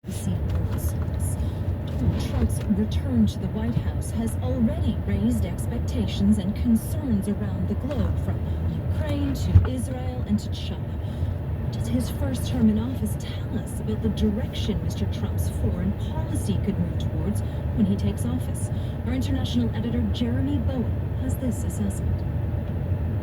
Donald Trump's return to the White House has already raised expectations and concerns around the globe, from Ukraine to Israel and to China. What does his first term in office tell us about the direction Mr. Trump's foreign policy could move towards when he takes office? Our international editor, Jeremy Bowen, has this assessment.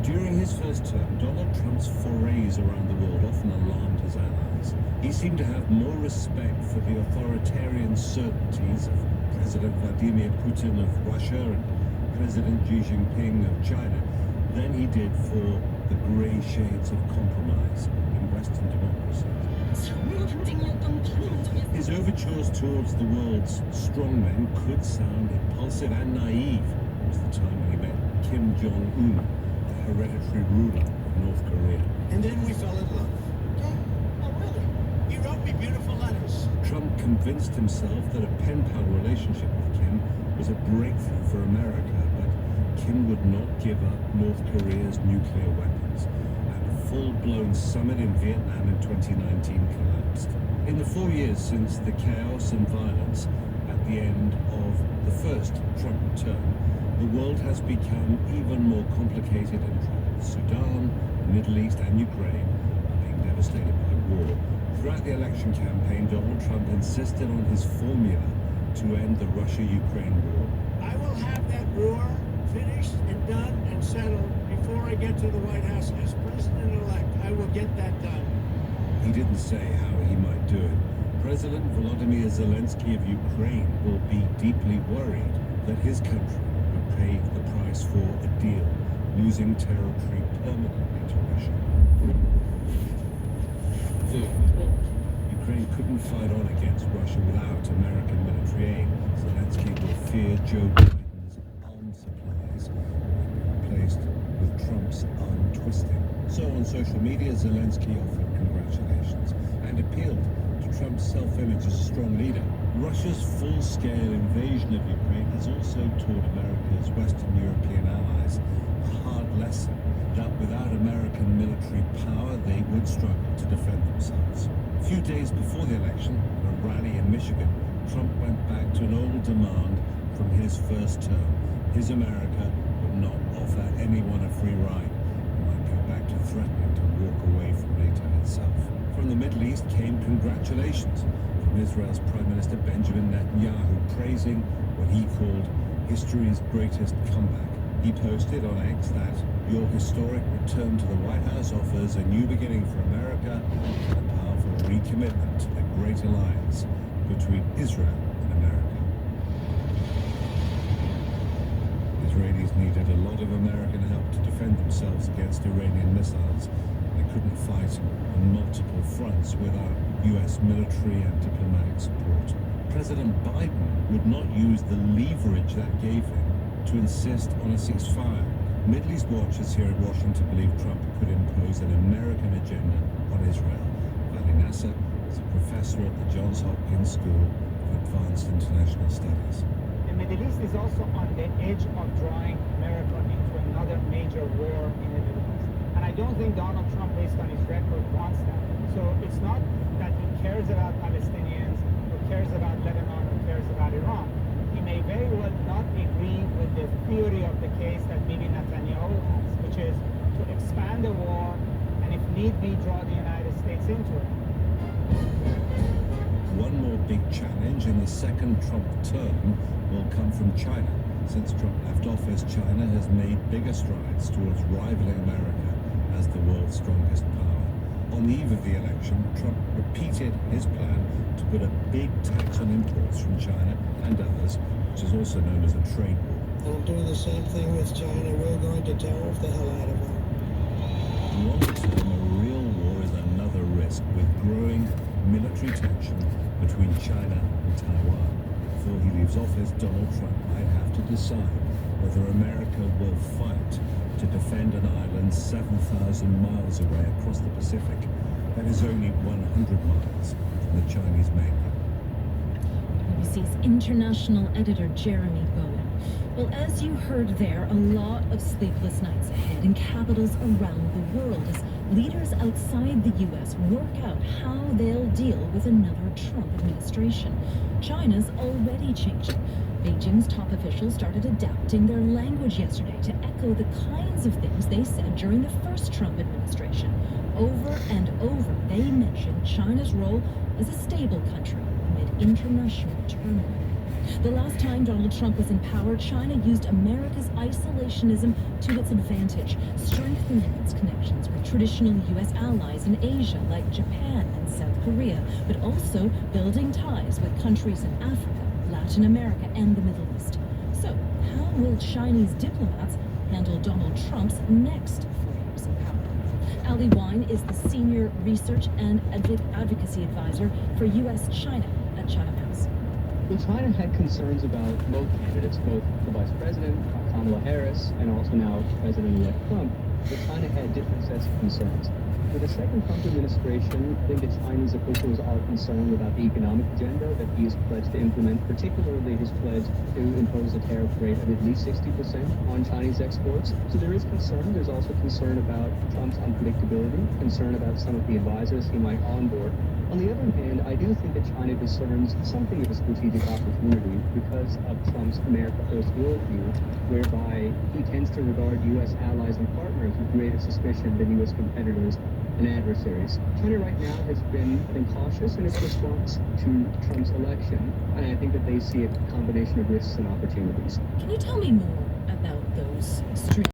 During his first term, Donald Trump's forays around the world often alarmed his allies. He seemed to have more respect for the authoritarian certainties of President Vladimir Putin of Russia and President Xi Jinping of China than he did for the grey shades of compromise in Western democracies. His overtures towards the world's strongmen could sound impulsive and naive. It was the time when he met Kim Jong-un, the hereditary ruler of North Korea. And then we fell in love. Oh, really? He wrote me beautiful letters. Trump convinced himself that a pen-pal relationship with Kim was a breakthrough for America, but Kim would not give up North Korea's nuclear weapons, and a full-blown summit in Vietnam in 2019 collapsed. In the 4 years since the chaos and violence at the end of the first Trump term, the world has become even more complicated and troubled. Sudan, the Middle East and Ukraine are being devastated by war. Throughout the election campaign, Donald Trump insisted on his formula to end the Russia-Ukraine war. I will have that war finished and done and settled before I get to the White House as president-elect. I will get that done. He didn't say how he might do it. President Volodymyr Zelensky of Ukraine will be deeply worried that his country would pay the price for a deal, losing territory permanently to Russia. Ukraine couldn't fight on against Russia without American military aid. Zelensky will fear Joe Biden's arms supplies will be replaced with Trump's arm twisting. So on social media, Zelensky offered congratulations and appealed to Trump's self-image as a strong leader. Russia's full-scale invasion of Ukraine has also taught America's Western European allies a hard lesson that without American military power, they would struggle to defend themselves. A few days before the election, at a rally in Michigan, Trump went back to an old demand from his first term. His America would not offer anyone a free ride. It might go back to threatening to walk away from NATO itself. From the Middle East came congratulations from Israel's Prime Minister Benjamin Netanyahu, praising what he called history's greatest comeback. He posted on X that your historic return to the White House offers a new beginning for America and a powerful recommitment to the great alliance between Israel and America. Israelis needed a lot of American help to defend themselves against Iranian missiles. They couldn't fight on multiple fronts without U.S. military and diplomatic support. President Biden would not use the leverage that gave him to insist on a ceasefire. Middle East watchers here in Washington believe Trump could impose an American agenda on Israel. Vali Nasser is a professor at the Johns Hopkins School of Advanced International Studies. The Middle East is also on the edge of drawing America into another major war in the Middle East. And I don't think Donald Trump, based on his record, wants that. So it's not that he cares about Palestinians, or cares about Lebanon, or cares about Iran. He may very well not agree with the theory of the case that Bibi Netanyahu has, which is to expand the war and, if need be, draw the United States into it. One more big challenge in the second Trump term will come from China. Since Trump left office, China has made bigger strides towards rivaling America as the world's strongest power. On the eve of the election, Trump repeated his plan to put a big tax on imports from China and others, which is also known as a trade war. I'm doing the same thing with China. We're going to tariff the hell out of them. Long term, a real war is another risk, with growing military tension between China and Taiwan. Before he leaves office, Donald Trump might have to decide whether America will fight to defend an island 7,000 miles away across the Pacific that is only 100 miles from the Chinese mainland. BBC's international editor, Jeremy Bowen. Well, as you heard there, a lot of sleepless nights ahead in capitals around the world as leaders outside the U.S. work out how they'll deal with another Trump administration. administration. China's already changing. Beijing's top officials started adapting their language yesterday to echo the kinds of things they said during the first Trump administration. Over and over, they mentioned China's role as a stable country amid international turmoil. The last time Donald Trump was in power, China used America's isolationism to its advantage, strengthening its connections with traditional U.S. allies in Asia like Japan and South Korea, but also building ties with countries in Africa, Latin America, and the Middle East. So, how will Chinese diplomats handle Donald Trump's next 4 years in power? Ali Wine is the Senior Research and Advocacy Advisor for U.S.-China at Chatham House. Well, China had concerns about both candidates, both the Vice President, Kamala Harris, and also now President-elect Trump, but China had different sets of concerns. With the second Trump administration, I think the Chinese officials are concerned about the economic agenda that he has pledged to implement, particularly his pledge to impose a tariff rate of at least 60% on Chinese exports. So there is concern. There's also concern about Trump's unpredictability, concern about some of the advisors he might onboard. On the other hand, I do think that China discerns something of a strategic opportunity because of Trump's America First worldview, whereby he tends to regard U.S. allies and partners with greater suspicion than U.S. competitors and adversaries. China right now has been, I think, cautious in its response to Trump's election, and I think that they see a combination of risks and opportunities. Can you tell me more about those strategic